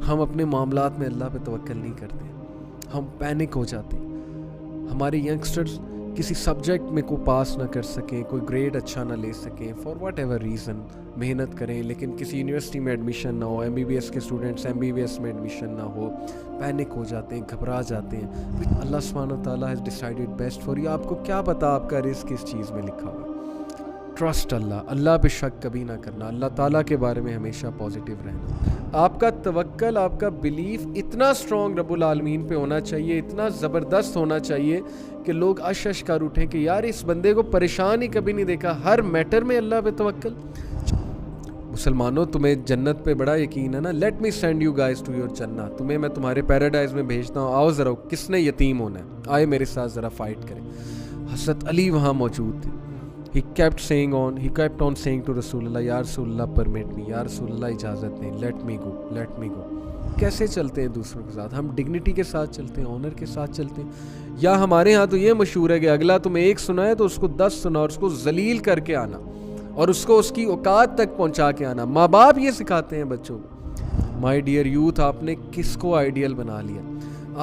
ہم اپنے معاملات میں اللہ پہ توکل نہیں کرتے، ہم پینک ہو جاتے ہیں. ہمارے ینگسٹرز کسی سبجیکٹ میں کو پاس نہ کر سکیں، کوئی گریڈ اچھا نہ لے سکیں، فار واٹ ایور ریزن محنت کریں لیکن کسی یونیورسٹی میں ایڈمیشن نہ ہو، MBBS کے اسٹوڈنٹس MBBS میں ایڈمیشن نہ ہو، پینک ہو جاتے ہیں، گھبرا جاتے ہیں. اللہ سبحانہ و تعالیٰ has decided best for you. آپ کو کیا پتا آپ کا رزق کس چیز میں لکھا ہوا ہے. ٹرسٹ اللہ پہ شک کبھی نہ کرنا، اللہ تعالیٰ کے بارے میں ہمیشہ پازیٹیو رہنا. آپ کا توکل، آپ کا بلیف اتنا اسٹرانگ رب العالمین پہ ہونا چاہیے، اتنا زبردست ہونا چاہیے کہ لوگ اش کر اٹھیں کہ یار اس بندے کو پریشان ہی کبھی نہیں دیکھا، ہر میٹر میں اللہ پہ توکل. مسلمانوں تمہیں جنت پہ بڑا یقین ہے نا، let me send you guys to your جنہ، تمہیں میں تمہارے پیراڈائز میں بھیجتا ہوں، آؤ ذرا کس نے یتیم ہونا ہے، آئے میرے ساتھ ذرا فائٹ کریں. حضرت علی وہاں موجود تھے. He kept on saying to رسول اللہ، یا رسول اللہ permit me، یا رسول اللہ اجازت دیں، let me go. کیسے چلتے ہیں دوسروں کے ساتھ؟ ہم ڈگنیٹی کے ساتھ چلتے ہیں، آنر کے ساتھ چلتے ہیں، یا ہمارے ہاں تو یہ مشہور ہے کہ اگلا تمہیں ایک سنا ہے تو اس کو 10 سنا اور اس کو ذلیل کر کے آنا اور اس کو اس کی اوقات تک پہنچا کے آنا. ماں باپ یہ سکھاتے ہیں بچوں کو. مائی ڈیئر یوتھ، آپ نے کس کو آئیڈیل بنا لیا؟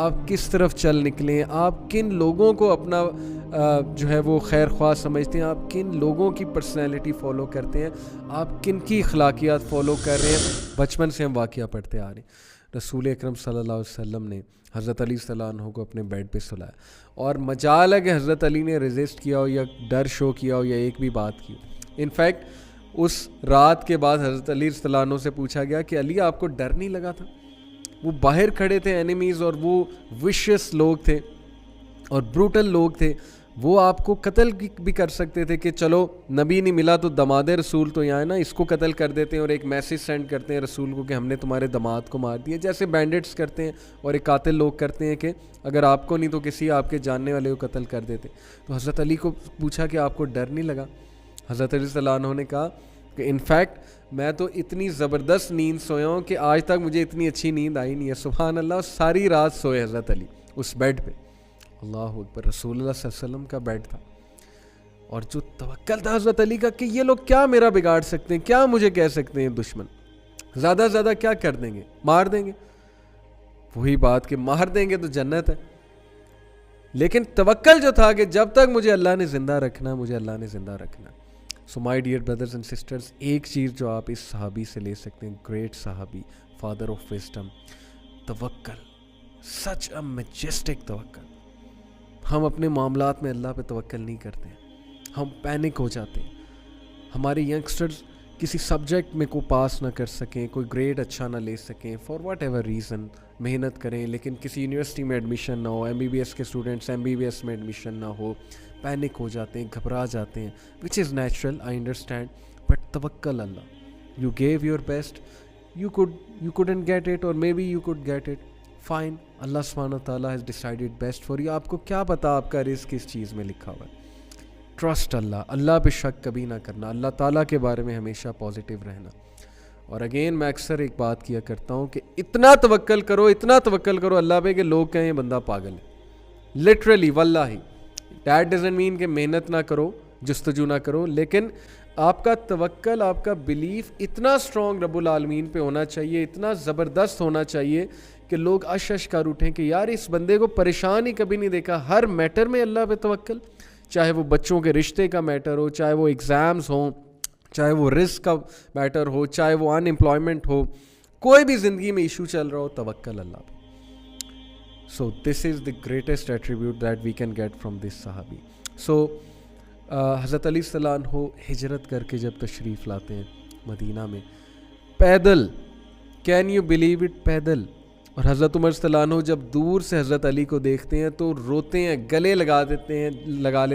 آپ کس طرف چل نکلیں؟ آپ کن لوگوں کو اپنا جو ہے وہ خیر خواہ سمجھتے ہیں؟ آپ کن لوگوں کی پرسنالٹی فالو کرتے ہیں؟ آپ کن کی اخلاقیات فالو کر رہے ہیں؟ بچپن سے ہم واقعہ پڑھتے آ رہے ہیں. رسول اکرم صلی اللہ علیہ وسلم نے حضرت علی صلی اللہ عنہ کو اپنے بیڈ پہ سلایا، اور مجال ہے کہ حضرت علی نے ریزسٹ کیا ہو یا ڈر شو کیا ہو یا ایک بھی بات کی. انفیکٹ اس رات کے بعد حضرت علی صلی اللہ عنہ سے پوچھا گیا کہ علی آپ کو ڈر نہیں لگا تھا؟ وہ باہر کھڑے تھے اینیمیز، اور وہ وشیس لوگ تھے اور بروٹل لوگ تھے، وہ آپ کو قتل بھی کر سکتے تھے کہ چلو نبی نہیں ملا تو دماد رسول تو یہاں ہے نا، اس کو قتل کر دیتے ہیں اور ایک میسیج سینڈ کرتے ہیں رسول کو کہ ہم نے تمہارے دماد کو مار دیا، جیسے بینڈٹس کرتے ہیں اور ایک قاتل لوگ کرتے ہیں کہ اگر آپ کو نہیں تو کسی آپ کے جاننے والے کو قتل کر دیتے. تو حضرت علی کو پوچھا کہ آپ کو ڈر نہیں لگا؟ حضرت علی صلی اللہ عنہ نے کہا کہ انفیکٹ میں تو اتنی زبردست نیند سویا ہوں کہ آج تک مجھے اتنی اچھی نیند آئی نہیں ہے. سبحان اللہ، ساری رات سوئے حضرت علی اس بیڈ پہ. اللہ اکبر، رسول اللہ صلی اللہ علیہ وسلم کا بیڈ تھا. اور جو توکل تھا حضرت علی کا کہ یہ لوگ کیا میرا بگاڑ سکتے ہیں، کیا مجھے کہہ سکتے ہیں دشمن، زیادہ زیادہ کیا کر دیں گے، مار دیں گے. وہی بات کہ مار دیں گے تو جنت ہے. لیکن توکل جو تھا کہ جب تک مجھے اللہ نے زندہ رکھنا، مجھے اللہ نے زندہ رکھنا. So my dear brothers and sisters, ایک چیز جو آپ اس صحابی سے لے سکتے ہیں، گریٹ صحابی، فادر آف وزڈم، توکل، سچ اے میجسٹک توکل. ہم اپنے معاملات میں اللہ پہ توکل نہیں کرتے ہیں، ہم پینک ہو جاتے ہیں. ہمارے ینگسٹرز کسی سبجیکٹ میں کو پاس نہ کر سکیں، کوئی گریڈ اچھا نہ لے سکیں، فار واٹ ایور ریزن محنت کریں لیکن کسی یونیورسٹی میں ایڈمیشن نہ ہو، MBBS کے اسٹوڈنٹس MBBS میں ایڈمیشن نہ ہو، پینک ہو جاتے ہیں، گھبرا جاتے ہیں، which is natural, I understand. But توکل اللہ. You give your best, you couldn't get it or maybe you could get it, fine. اللہ سبحانہ تعالیٰ has decided best for you. آپ کو کیا پتا آپ کا رزق کس چیز میں لکھا ہوا ہے. ٹرسٹ اللہ پہ شک کبھی نہ کرنا، اللہ تعالیٰ کے بارے میں ہمیشہ پازیٹیو رہنا. اور اگین میں اکثر ایک بات کیا کرتا ہوں کہ اتنا توکل کرو اللہ پہ کہ لوگ کہیں یہ بندہ پاگل ہے. لٹرلی واللہ. دیٹ ڈزنٹ مین کہ محنت نہ کرو، جستجو نہ کرو، لیکن آپ کا توکل، آپ کا بلیف اتنا اسٹرانگ رب العالمین پہ ہونا چاہیے، اتنا زبردست ہونا چاہیے کہ لوگ اش کر اٹھیں کہ یار اس بندے کو پریشان ہی کبھی نہیں دیکھا، ہر میٹر میں اللہ پہ توکل. چاہے وہ بچوں کے رشتے کا میٹر ہو، چاہے وہ ایگزامز ہوں، چاہے وہ رزق کا میٹر ہو، چاہے وہ ان امپلائمنٹ ہو، کوئی بھی زندگی میں ایشو چل رہا ہو، توکل اللہ پہ. So this is the greatest attribute that we can get from this صحابی. سو حضرت علی صلی اللہ عنہ ہجرت کر کے جب تشریف لاتے ہیں مدینہ میں پیدل، کین یو بلیو اٹ، پیدل. اور حضرت عمر صلی اللہ عنہ جب دور سے حضرت علی کو دیکھتے ہیں تو روتے ہیں، گلے لگا لیتے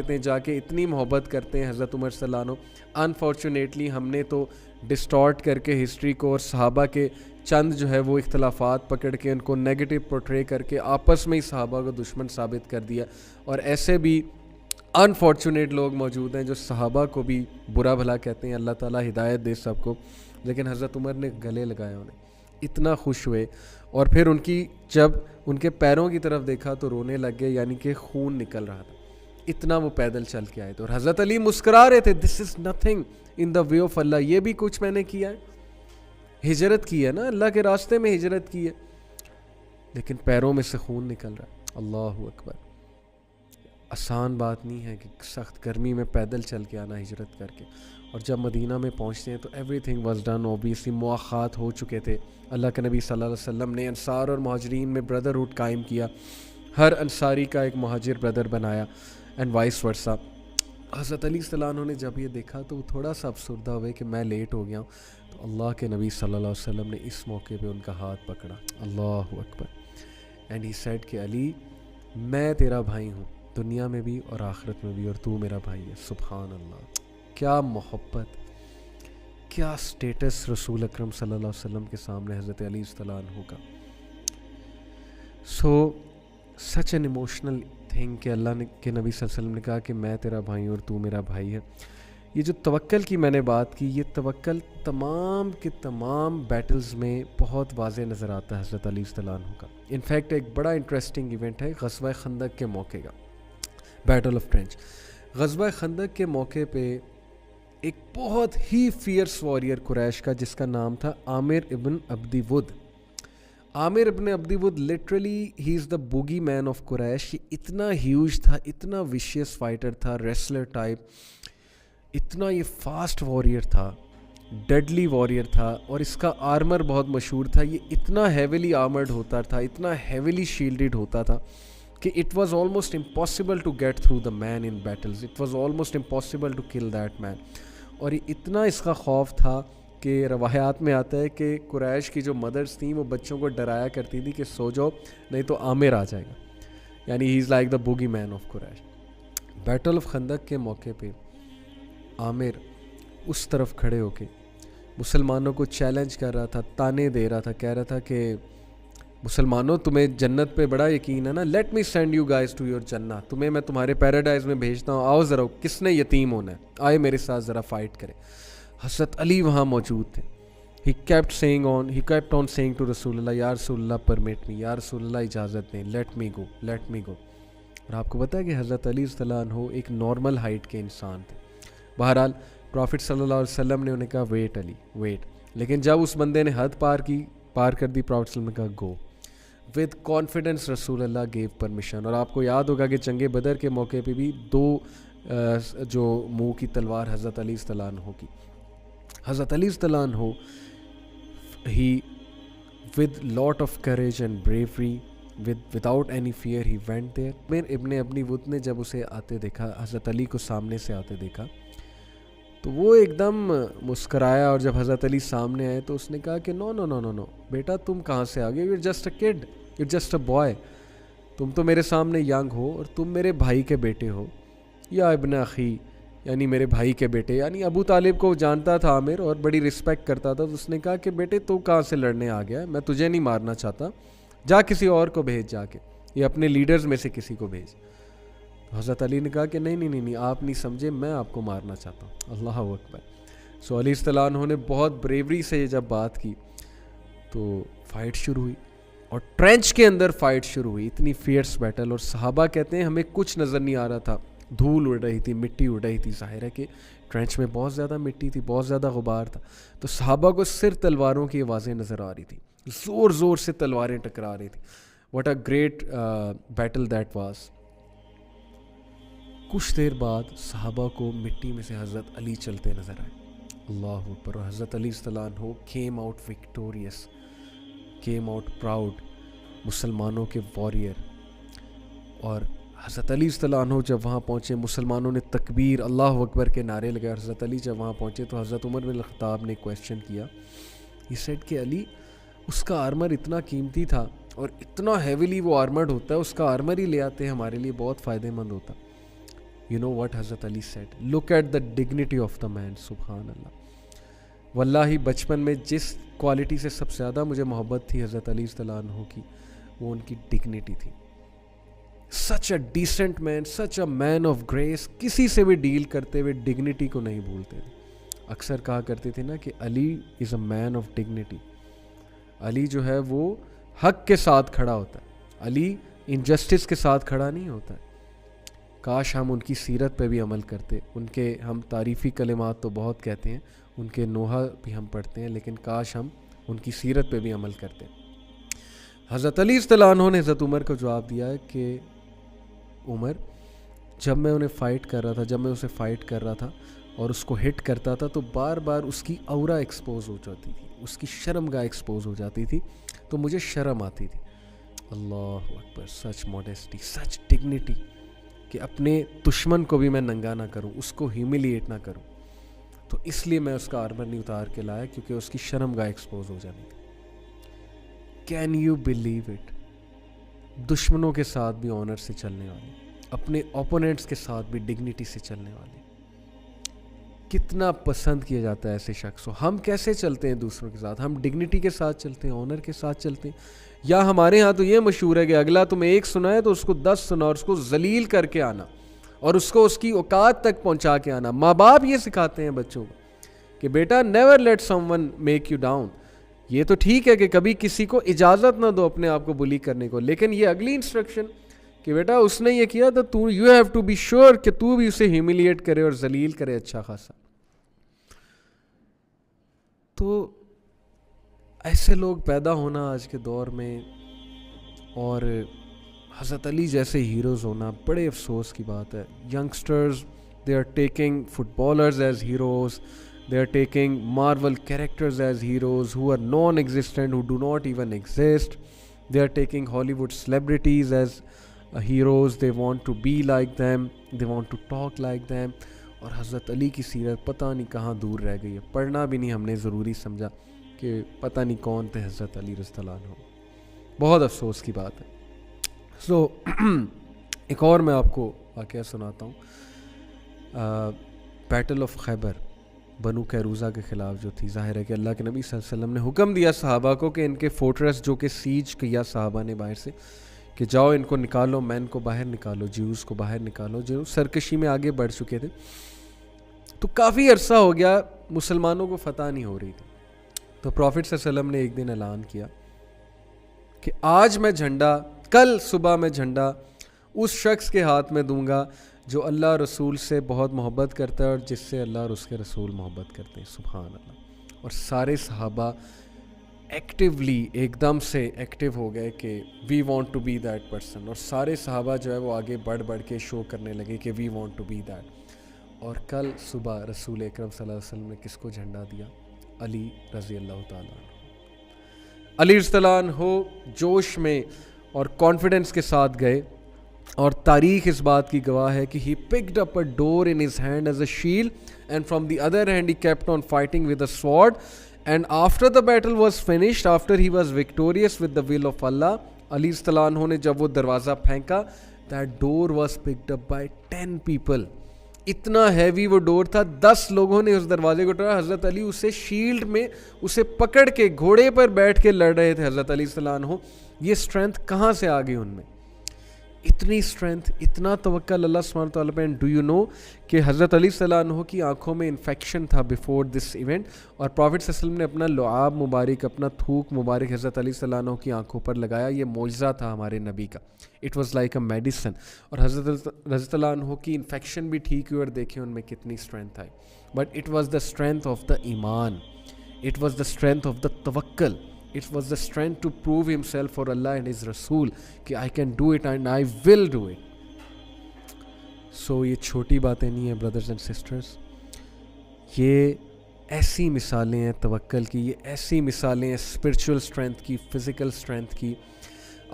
ہیں جا کے، اتنی محبت کرتے ہیں حضرت عمر صلی اللہ عنہ. انفارچونیٹلی ہم نے تو ڈسٹارٹ کر کے ہسٹری کو اور صحابہ کے چند جو ہے وہ اختلافات پکڑ کے ان کو نیگیٹو پورٹرے کر کے آپس میں ہی صحابہ کو دشمن ثابت کر دیا. اور ایسے بھی انفارچونیٹ لوگ موجود ہیں جو صحابہ کو بھی برا بھلا کہتے ہیں. اللہ تعالیٰ ہدایت دے سب کو. لیکن حضرت عمر نے گلے لگائے، انہیں اتنا خوش ہوئے. اور پھر جب ان کے پیروں کی طرف دیکھا تو رونے لگ گئے، یعنی کہ خون نکل رہا تھا، اتنا وہ پیدل چل کے آئے تھے. اور حضرت علی مسکرا رہے تھے، دس is nothing in the way of اللہ، یہ بھی کچھ میں نے کیا ہے. ہجرت کی ہے نا, اللہ کے راستے میں ہجرت کی ہے, لیکن پیروں میں سے خون نکل رہا ہے. اللہ اکبر. آسان بات نہیں ہے کہ سخت گرمی میں پیدل چل کے آنا ہجرت کر کے, اور جب مدینہ میں پہنچتے ہیں تو everything was done obviously, مواخات ہو چکے تھے. اللہ کے نبی صلی اللہ علیہ وسلم نے انصار اور مہاجرین میں بردرہڈ قائم کیا, ہر انصاری کا ایک مہاجر بردر بنایا, اینڈ وائس ورسا. حضرت علی صلی اللہ عنہ نے جب یہ دیکھا تو وہ تھوڑا سا افسردہ ہوئے کہ میں لیٹ ہو گیا ہوں, تو اللہ کے نبی صلی اللہ علیہ وسلم نے اس موقع پہ ان کا ہاتھ پکڑا. اللہ اکبر. اینڈ ہی سیڈ کہ علی میں تیرا بھائی ہوں, دنیا میں بھی اور آخرت میں بھی, اور تو میرا بھائی ہے. سبحان اللہ. کیا محبت, کیا سٹیٹس رسول اکرم صلی اللہ علیہ وسلم کے سامنے حضرت علی رضی اللہ عنہ کا. سو سچ این ایموشنل تھنگ کہ اللہ نے کہ نبی صلی اللہ علیہ وسلم نے کہا کہ میں تیرا بھائی ہوں اور تو میرا بھائی ہے. یہ جو توکل کی میں نے بات کی, یہ توکل تمام کے تمام بیٹلز میں بہت واضح نظر آتا ہے حضرت علی رضی اللہ عنہ کا. انفیکٹ ایک بڑا انٹرسٹنگ ایونٹ ہے غزوہ خندق کے موقع کا, بیٹل آف ٹرینچ. غزوہ خندق کے موقع پہ ایک بہت ہی فیئرس واریر قریش کا جس کا نام تھا عامر ابن عبدی ود. عامر ابن عبدی ود literally he is the bogeyman of Quraysh. یہ اتنا ہیوج تھا, اتنا ویشیس فائٹر تھا, ریسلر ٹائپ, اتنا یہ فاسٹ واریر تھا, ڈیڈلی واریر تھا, اور اس کا آرمر بہت مشہور تھا. یہ اتنا ہیویلی آرمرڈ ہوتا تھا, اتنا ہیویلی شیلڈڈ ہوتا تھا کہ it was almost impossible to get through the man in battles. It was almost impossible to kill that man. اور یہ اتنا اس کا خوف تھا کہ روایات میں آتا ہے کہ قریش کی جو مدرس تھیں وہ بچوں کو ڈرایا کرتی تھی کہ سو جاؤ نہیں تو عامر آ جائے گا, یعنی he is like the bogeyman of Quraysh. Battle of خندق کے موقع پہ عامر اس طرف کھڑے ہو کے مسلمانوں کو چیلنج کر رہا تھا, تانے دے رہا تھا, کہہ رہا تھا کہ مسلمانوں تمہیں جنت پہ بڑا یقین ہے نا, let me send you guys to your جنہ, تمہیں میں تمہارے پیراڈائز میں بھیجتا ہوں, آؤ ذرا, کس نے یتیم ہونا ہے, آئے میرے ساتھ ذرا فائٹ کرے. حضرت علی وہاں موجود تھے. He kept on seeing to رسول اللہ, یا رسول اللہ پرمٹ می, یا رسول اللہ اجازت دیں, لیٹ می گو, لیٹ می گو. اور آپ کو پتہ ہے کہ حضرت علی رضی اللہ عنہ ایک نارمل ہائٹ کے انسان تھے. بہرحال پرافٹ صلی اللہ علیہ وسلم نے انہیں کہا ویٹ علی ویٹ, لیکن جب اس بندے نے حد پار کر دی, پرافٹ صلی اللہ علیہ وسلم نے کہا گو. ود کانفیڈنس رسول اللہ گیو پرمیشن. اور آپ کو یاد ہوگا کہ جنگ بدر کے موقع پہ بھی دو جو منہ کی تلوار حضرت علی رضی اللہ عنہ کی, حضرت علی رضی اللہ عنہ he with lot of courage and bravery without any fear he went there. میرے ابن ابنی ود نے جب اسے آتے دیکھا, حضرت علی کو سامنے سے آتے دیکھا, تو وہ ایک دم مسکرایا, اور جب حضرت علی سامنے آئے تو اس نے کہا کہ نو نو نو نو نو بیٹا, تم کہاں سے آ گئے, you are just a kid, you are just a boy, تم تو میرے سامنے ینگ ہو اور تم میرے بھائی کے بیٹے ہو, یا ابن اخی, یعنی میرے بھائی کے بیٹے. یعنی ابو طالب کو جانتا تھا عامر اور بڑی رسپیکٹ کرتا تھا, تو اس نے کہا کہ بیٹے تو کہاں سے لڑنے آ گیا ہے, میں تجھے نہیں مارنا چاہتا, جا کسی اور کو بھیج, جا کے یہ اپنے لیڈرز میں سے کسی کو بھیج. حضرت علی نے کہا کہ نہیں آپ نہیں سمجھے, میں آپ کو مارنا چاہتا ہوں. اللہ اکبر. سو علی رضی اللہ عنہ نے بہت بریوری سے جب بات کی تو فائٹ شروع ہوئی, اور ٹرینچ کے اندر فائٹ شروع ہوئی, اتنی فیئرس بیٹل. اور صحابہ کہتے ہیں ہمیں کچھ نظر نہیں آ رہا تھا, دھول اڑ رہی تھی, مٹی اڑ رہی تھی. ظاہر ہے کہ ٹرینچ میں بہت زیادہ مٹی تھی, بہت زیادہ غبار تھا, تو صحابہ کو صرف تلواروں کی آوازیں نظر آ رہی تھی, زور زور سے تلواریں ٹکرا رہی تھیں. What a great battle that was. کچھ دیر بعد صحابہ کو مٹی میں سے حضرت علی چلتے نظر آئے. اللہ اکبر. اور حضرت علی رضی اللہ عنہ came out victorious, came out proud, مسلمانوں کے واریر. اور حضرت علی رضی اللہ عنہ جب وہاں پہنچے, مسلمانوں نے تکبیر اللہ اکبر کے نعرے لگائے. حضرت علی جب وہاں پہنچے تو حضرت عمر بن الخطاب نے کویسچن کیا, یہ سیڈ کہ علی اس کا آرمر اتنا قیمتی تھا اور اتنا ہیویلی وہ آرمرڈ ہوتا ہے, اس کا آرمر ہی لے آتے ہمارے لیے بہت فائدہ مند ہوتا. You know what حضرت علی said? Look at the dignity of the man. سبحان اللہ. واللہ بچپن میں جس کوالٹی سے سب سے زیادہ مجھے محبت تھی حضرت علی رضی اللہ عنہ کی, وہ ان کی ڈگنیٹی تھی. Such a decent man, such a man of grace. کسی سے بھی ڈیل کرتے ہوئے ڈگنیٹی کو نہیں بھولتے تھے. اکثر کہا کرتے تھے نا کہ علی از اے مین آف ڈگنیٹی. علی جو ہے وہ حق کے ساتھ کھڑا ہوتا ہے, علی انجسٹس کے ساتھ کھڑا نہیں ہوتا ہے. کاش ہم ان کی سیرت پہ بھی عمل کرتے. ان کے ہم تعریفی کلمات تو بہت کہتے ہیں, ان کے نوحہ بھی ہم پڑھتے ہیں, لیکن کاش ہم ان کی سیرت پہ بھی عمل کرتے ہیں. حضرت علی رضی اللہ عنہ نے حضرت عمر کو جواب دیا ہے کہ عمر، جب میں انہیں فائٹ کر رہا تھا، جب میں اسے فائٹ کر رہا تھا اور اس کو ہٹ کرتا تھا تو بار بار اس کی اورا ایکسپوز ہو جاتی تھی، اس کی شرمگاہ ایکسپوز ہو جاتی تھی، تو مجھے شرم آتی تھی. اللہ اکبر، سچ موڈیسٹی، سچ ڈگنیٹی، کہ اپنے دشمن کو بھی میں ننگا نہ کروں، اس کو ہیوملیٹ نہ کروں. تو اس لیے میں اس کا آرمر نہیں اتار کے لایا، کیونکہ اس کی شرمگاہ ایکسپوز ہو جانی تھی. Can you believe it? دشمنوں کے ساتھ بھی آنر سے چلنے والے، اپنے اوپوننٹس کے ساتھ بھی ڈگنیٹی سے چلنے والے. کتنا پسند کیا جاتا ہے ایسے شخص کو. ہم کیسے چلتے ہیں دوسروں کے ساتھ؟ ہم ڈگنیٹی کے ساتھ چلتے ہیں، آنر کے ساتھ چلتے ہیں، یا ہمارے ہاں تو یہ مشہور ہے کہ اگلا تمہیں ایک سنائے تو اس کو 10 سنا اور اس کو ذلیل کر کے آنا اور اس کو اس کی اوقات تک پہنچا کے آنا. ماں باپ یہ سکھاتے ہیں بچوں کو کہ بیٹا never let someone make you down. یہ تو ٹھیک ہے کہ کبھی کسی کو اجازت نہ دو اپنے آپ کو بلی کرنے کو، لیکن یہ اگلی انسٹرکشن کہ بیٹا اس نے یہ کیا تو you have to be sure کہ تو بھی اسے ہیوملیٹ کرے اور ذلیل کرے اچھا خاصا. تو ایسے لوگ پیدا ہونا آج کے دور میں اور حضرت علی جیسے ہیروز ہونا بڑے افسوس کی بات ہے. Youngsters they are taking footballers as heroes, they are taking Marvel characters as heroes who are non-existent, who do not even exist. They are taking Hollywood celebrities as heroes. They want to be like them, they want to talk like them. اور حضرت علی کی سیرت پتہ نہیں کہاں دور رہ گئی ہے. پڑھنا بھی نہیں ہم نے ضروری سمجھا کہ پتہ نہیں کون تھے حضرت علی رضی اللہ عنہ. بہت افسوس کی بات ہے. سو ایک اور میں آپ کو واقعہ سناتا ہوں. بیٹل آف خیبر، بنو قیروزہ کے خلاف جو تھی. ظاہر ہے کہ اللہ کے نبی صلی اللہ علیہ وسلم نے حکم دیا صحابہ کو کہ ان کے فورٹریس جو کہ سیج کیا صحابہ نے باہر سے، کہ جاؤ ان کو نکالو، مین کو باہر نکالو، جیوز کو باہر نکالو جو سرکشی میں آگے بڑھ چکے تھے. تو کافی عرصہ ہو گیا مسلمانوں کو فتح نہیں ہو رہی تھی. تو پروفٹ صلی اللہ علیہ وسلم نے ایک دن اعلان کیا کہ آج میں جھنڈا، کل صبح میں جھنڈا اس شخص کے ہاتھ میں دوں گا جو اللہ رسول سے بہت محبت کرتا ہے اور جس سے اللہ اور اس کے رسول محبت کرتے ہیں. سبحان اللہ. اور سارے صحابہ ایکٹیولی ایک دم سے ایکٹیو ہو گئے کہ we want to be that person. اور سارے صحابہ جو ہے وہ آگے بڑھ بڑھ کے شو کرنے لگے کہ we want to be that. اور کل صبح رسول اکرم صلی اللہ علیہ وسلم نے کس کو جھنڈا دیا؟ علی رضی اللہ تعالیٰ عنہ. علی رضی اللہ عنہ جوش میں اور کانفیڈنس کے ساتھ گئے، اور تاریخ اس بات کی گواہ ہے کہ he picked up a door in his hand as a shield and from the other hand he kept on fighting with a sword, and after the battle was finished, after he was victorious with the will of Allah, علی رضی اللہ عنہ نے جب وہ دروازہ پھینکا that door was picked up by 10 people. اتنا heavy وہ ڈور تھا، 10 لوگوں نے اس دروازے کو ٹوڑا. حضرت علی اسے شیلڈ میں اسے پکڑ کے گھوڑے پر بیٹھ کے لڑ رہے تھے. حضرت علی صلی اللہ عنہ، یہ اسٹرینتھ کہاں سے آ گئی ان میں؟ اتنی اسٹرینتھ، اتنا توکل اللہ سبحانہ تعالیٰ پہ. ڈو یو نو کہ حضرت علی صلی اللہ عنہ کی آنکھوں میں انفیکشن تھا بیفور دس ایونٹ، اور پروفٹ صلی اللہ علیہ وسلم نے اپنا لعاب مبارک، اپنا تھوک مبارک حضرت علی صلی اللہ عنہ کی آنکھوں پر لگایا. یہ معجزہ تھا ہمارے نبی کا. It was like a medicine. اور حضرت رضی اللہ عنہ کی انفیکشن بھی ٹھیک ہوئی، اور دیکھیں ان میں کتنی اسٹرینتھ آئی. But it was the strength of the ایمان، it was the strength of the توکل. It was the strength to prove himself for Allah and his Rasool کہ I can do it and I will do it. So یہ چھوٹی باتیں نہیں ہیں brothers and sisters. یہ ایسی مثالیں ہیں توکل کی، یہ ایسی مثالیں ہیں spiritual strength کی، physical strength کی.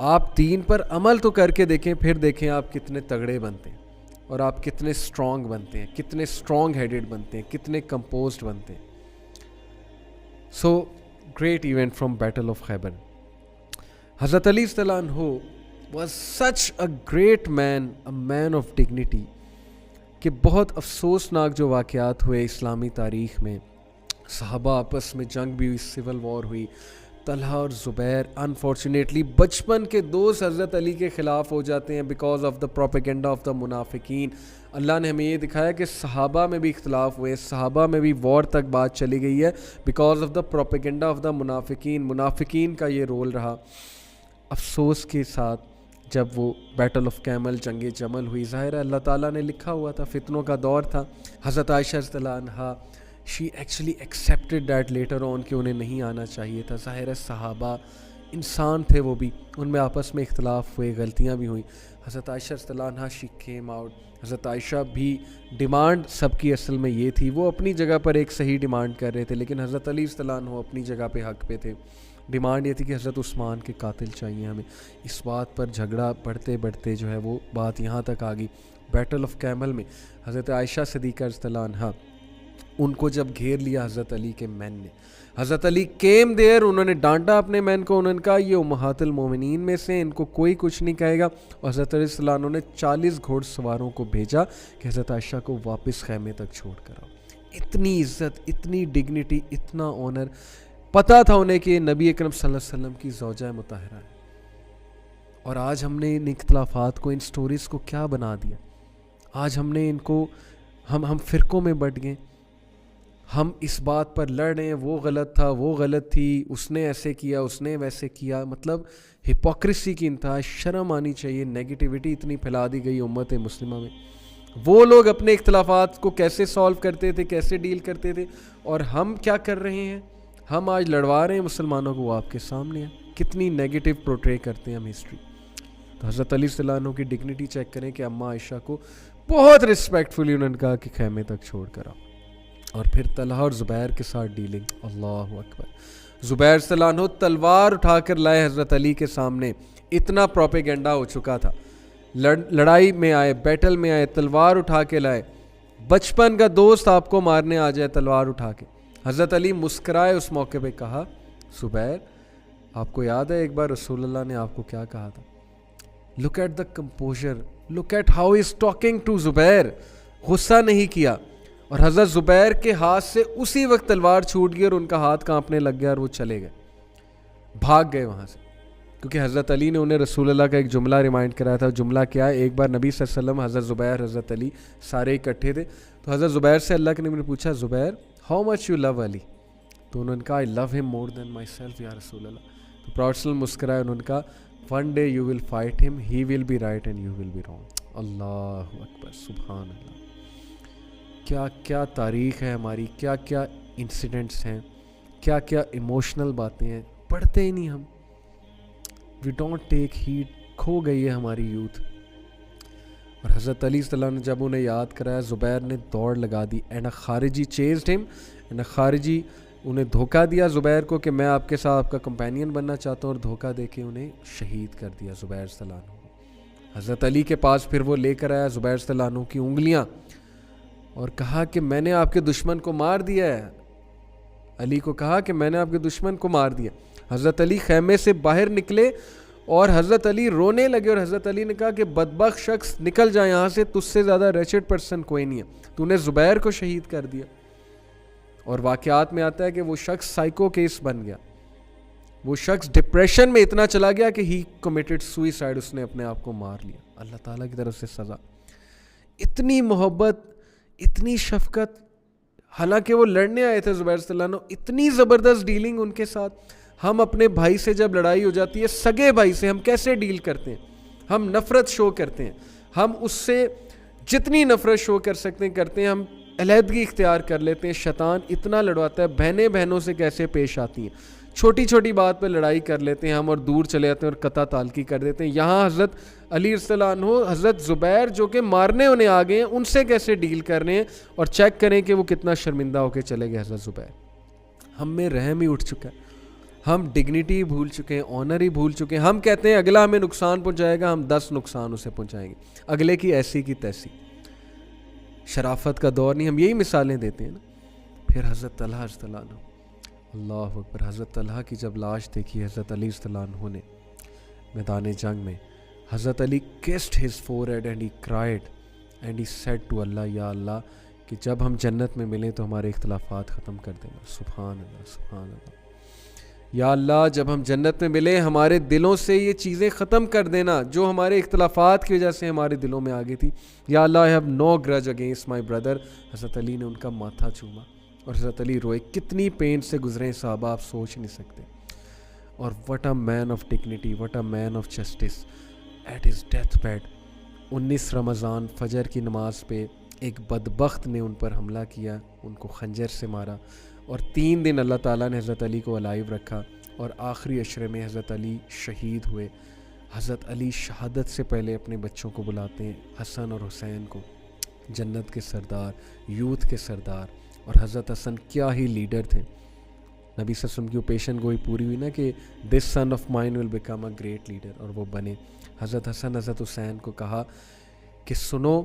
آپ دین پر عمل تو کر کے دیکھیں، پھر دیکھیں آپ کتنے تگڑے بنتے ہیں اور آپ کتنے strong بنتے ہیں، کتنے strong headed بنتے ہیں، کتنے composed بنتے ہیں. So great event from Battle of Khaybar. Hazrat Ali radhiyallahu anhu was such a great man, a man of dignity, کہ بہت افسوسناک جو واقعات ہوئے اسلامی تاریخ میں. صحابہ آپس میں جنگ بھی ہوئی، سول وار ہوئی. طلحہ اور زبیر انفارچونیٹلی بچپن کے دوست حضرت علی کے خلاف ہو جاتے ہیں because of the propaganda of the منافقین. اللہ نے ہمیں یہ دکھایا کہ صحابہ میں بھی اختلاف ہوئے، صحابہ میں بھی وار تک بات چلی گئی ہے because of the propaganda of the منافقین. منافقین کا یہ رول رہا. افسوس کے ساتھ جب وہ بیٹل آف کیمل، جنگ جمل ہوئی، ظاہر ہے اللہ تعالیٰ نے لکھا ہوا تھا، فتنوں کا دور تھا. حضرت عائشہ رضی اللہ عنہا she actually accepted that later on کہ انہیں نہیں آنا چاہیے تھا. ظاہر ہے صحابہ انسان تھے وہ بھی, ان میں آپس میں اختلاف ہوئے, غلطیاں بھی ہوئیں. حضرت عائشہ رضی اللہ عنہا شی کیم آؤٹ. حضرت عائشہ بھی ڈیمانڈ سب کی اصل میں یہ تھی, وہ اپنی جگہ پر ایک صحیح ڈیمانڈ کر رہے تھے, لیکن حضرت علی رضی اللہ عنہ اپنی جگہ پہ حق پہ تھے. ڈیمانڈ یہ تھی کہ حضرت عثمان کے قاتل چاہیے ہمیں. اس بات پر جھگڑا بڑھتے بڑھتے جو ہے وہ بات یہاں تک آ گئی. بیٹل آف کیمل میں حضرت عائشہ صدیقہ رضی اللہ عنہا ان کو جب گھیر لیا حضرت علی کے مین نے, حضرت علی کیم دیر, انہوں نے ڈانٹا اپنے مین کو, انہوں نے کہا یہ امہات المومنین میں سے, ان کو کوئی کچھ نہیں کہے گا. اور حضرت علی صلی اللہ عنہ نے 40 گھوڑ سواروں کو بھیجا کہ حضرت عائشہ کو واپس خیمے تک چھوڑ کر آؤ. اتنی عزت, اتنی ڈگنیٹی, اتنا آنر. پتہ تھا انہیں کہ نبی اکرم صلی اللہ علیہ وسلم کی زوجہ مطہرہ ہے. اور آج ہم نے ان اختلافات کو, ان سٹوریز کو کیا بنا دیا. آج ہم نے ان کو, ہم فرقوں میں بٹ گئے. ہم اس بات پر لڑ رہے ہیں وہ غلط تھا, وہ غلط تھی, اس نے ایسے کیا, اس نے ویسے کیا. مطلب ہپوکریسی کی انتہا. شرم آنی چاہیے. نیگیٹیوٹی اتنی پھیلا دی گئی امت مسلمہ میں. وہ لوگ اپنے اختلافات کو کیسے سالو کرتے تھے, کیسے ڈیل کرتے تھے, اور ہم کیا کر رہے ہیں. ہم آج لڑوا رہے ہیں مسلمانوں کو, وہ آپ کے سامنے ہے. کتنی نیگیٹو پورٹرے کرتے ہیں ہم ہسٹری. تو حضرت علی صلی اللہ عنہ کی ڈگنیٹی چیک کریں کہ اماں عائشہ کو بہت رسپیکٹفلی انہوں نے کہا کہ خیمے تک چھوڑ کر آؤ. اور پھر طلحہ اور زبیر کے ساتھ ڈیلنگ. اللہ اکبر. زبیر صلی اللہ عنہ تلوار اٹھا کر لائے حضرت علی کے سامنے. اتنا پروپیگنڈا ہو چکا تھا. لڑائی میں آئے, بیٹل میں آئے, تلوار اٹھا کے لائے. بچپن کا دوست آپ کو مارنے آ جائے تلوار اٹھا کے. حضرت علی مسکرائے اس موقع پہ, کہا زبیر آپ کو یاد ہے ایک بار رسول اللہ نے آپ کو کیا کہا تھا. Look at the composure, look at how is talking to زبیر. غصہ نہیں کیا. اور حضرت زبیر کے ہاتھ سے اسی وقت تلوار چھوٹ گئی اور ان کا ہاتھ کانپنے لگ گیا اور وہ چلے گئے, بھاگ گئے وہاں سے. کیونکہ حضرت علی نے انہیں رسول اللہ کا ایک جملہ ریمائنڈ کرایا تھا. جملہ کیا ہے, ایک بار نبی صلی اللہ علیہ وسلم, حضرت زبیر, حضرت علی سارے اکٹھے تھے. تو حضرت زبیر سے اللہ کے نبی نے پوچھا, زبیر ہاؤ مچ یو لو علی. تو انہوں نے کہا آئی لو ہم مور دین مائی سیلف یا رسول اللہ. تو پراؤڈ صلی اللہ مسکرائے, انہوں نے کہا one day you will fight him, he will be right and you will be wrong. اللہ اکبر, سبحان اللہ. کیا کیا تاریخ ہے ہماری, کیا کیا انسیڈنٹس ہیں, کیا کیا ایموشنل باتیں ہیں. پڑھتے ہی نہیں ہم. We don't take heed. کھو گئی ہے ہماری یوتھ. اور حضرت علی صلی اللہ عنہ نے جب انہیں یاد کرایا, زبیر نے دوڑ لگا دی. اینڈ اے خارجی چیزڈ ہم, اینڈ اے خارجی انہیں دھوکہ دیا زبیر کو کہ میں آپ کے ساتھ آپ کا کمپینین بننا چاہتا ہوں, اور دھوکہ دے کے انہیں شہید کر دیا زبیر صلی اللہ عنہ. حضرت علی کے پاس پھر وہ لے کر آیا زبیر صلی اللہ عنہ کی انگلیاں, اور کہا کہ میں نے آپ کے دشمن کو مار دیا ہے. علی کو کہا کہ میں نے آپ کے دشمن کو مار دیا. حضرت علی خیمے سے باہر نکلے اور حضرت علی رونے لگے, اور حضرت علی نے کہا کہ بدبخت شخص نکل جائے یہاں سے, تجھ سے زیادہ ریچڈ پرسن کوئی نہیں ہے, تو نے زبیر کو شہید کر دیا. اور واقعات میں آتا ہے کہ وہ شخص سائیکو کیس بن گیا. وہ شخص ڈپریشن میں اتنا چلا گیا کہ ہی کمیٹڈ سوئسائڈ, اس نے اپنے آپ کو مار لیا. اللہ تعالیٰ کی طرف سے سزا. اتنی محبت, اتنی شفقت, حالانکہ وہ لڑنے آئے تھے زبیر صلی اللہ عنہ. اتنی زبردست ڈیلنگ ان کے ساتھ. ہم اپنے بھائی سے جب لڑائی ہو جاتی ہے, سگے بھائی سے, ہم کیسے ڈیل کرتے ہیں. ہم نفرت شو کرتے ہیں, ہم اس سے جتنی نفرت شو کر سکتے ہیں کرتے ہیں. ہم علیحدگی اختیار کر لیتے ہیں. شیطان اتنا لڑواتا ہے. بہنیں بہنوں سے کیسے پیش آتی ہیں, چھوٹی چھوٹی بات پہ لڑائی کر لیتے ہیں ہم, اور دور چلے جاتے ہیں اور قطع تعلقی کر دیتے ہیں. یہاں حضرت علی رضی اللہ عنہ, حضرت زبیر جو کہ مارنے انہیں آ گئے ہیں, ان سے کیسے ڈیل کر رہے ہیں. اور چیک کریں کہ وہ کتنا شرمندہ ہو کے چلے گئے حضرت زبیر. ہم میں رحم ہی اٹھ چکا ہے. ہم ڈگنیٹی بھول چکے ہیں, آنر ہی بھول چکے ہیں. ہم کہتے ہیں اگلا ہمیں نقصان پہنچائے گا, ہم 10 نقصان اسے پہنچائیں گے. اگلے کی ایسی کی تیسی. شرافت کا دور نہیں. ہم یہی مثالیں دیتے ہیں نا. پھر حضرت طلحہ رضی اللہ عنہ, اللہ اکبر. حضرت طلحہ کی جب لاش دیکھی حضرت علی رضی اللہ عنہ نے میدان جنگ میں, حضرت علی kissed his forehead and he cried and he said to Allah, یا اللہ کہ جب ہم جنت میں ملیں تو ہمارے اختلافات ختم کر دینا. سبحان اللہ, سبحان اللہ. یا اللہ جب ہم جنت میں ملیں ہمارے دلوں سے یہ چیزیں ختم کر دینا جو ہمارے اختلافات کی وجہ سے ہمارے دلوں میں آ گئی تھی. یا اللہ I have no grudge against my brother. حضرت علی نے ان کا ماتھا چوما اور حضرت علی روئے. کتنی پین سے گزرے صحابہ آپ سوچ نہیں سکتے. اور what a man of dignity, what a man of justice at his death bed. 19 رمضان فجر کی نماز پہ ایک بدبخت نے ان پر حملہ کیا, ان کو خنجر سے مارا, اور 3 دن اللہ تعالیٰ نے حضرت علی کو الائیو رکھا, اور آخری عشرے میں حضرت علی شہید ہوئے. حضرت علی شہادت سے پہلے اپنے بچوں کو بلاتے ہیں, حسن اور حسین کو, جنت کے سردار, یوتھ کے سردار. اور حضرت حسن کیا ہی لیڈر تھے. نبی صلی اللہ علیہ وسلم کی وہ پیشن گوئی پوری ہوئی نا کہ this son of mine will become a great leader, اور وہ بنے. حضرت حسن حضرت حسین کو کہا کہ سنو,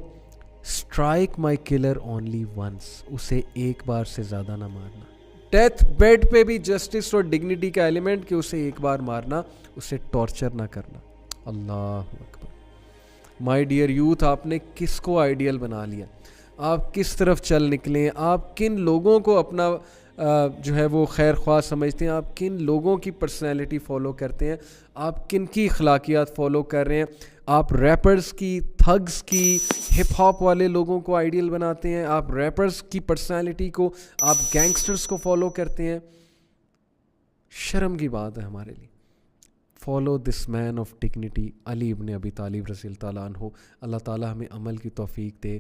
strike my collar only once, اسے ایک بار سے زیادہ نہ مارنا. ڈیتھ بیڈ پہ بھی جسٹس اور ڈگنیٹی کا ایلیمنٹ کہ اسے ایک بار مارنا, اسے ٹارچر نہ کرنا. اللہ اکبر. مائی ڈیئر یوتھ, آپ نے کس کو آئیڈیل بنا لیا؟ آپ کس طرف چل نکلیں؟ آپ کن لوگوں کو اپنا جو ہے وہ خیر خواہ سمجھتے ہیں؟ آپ کن لوگوں کی پرسنالٹی فالو کرتے ہیں؟ آپ کن کی اخلاقیات فالو کر رہے ہیں؟ آپ ریپرز کی, تھگز کی, ہپ ہاپ والے لوگوں کو آئیڈیل بناتے ہیں؟ آپ ریپرز کی پرسنالٹی کو, آپ گینگسٹرز کو فالو کرتے ہیں؟ شرم کی بات ہے ہمارے لیے. Follow this man of dignity, علی ابن ابی طالب رضی اللہ تعالیٰ عنہ. اللہ تعالیٰ ہمیں عمل کی توفیق دے.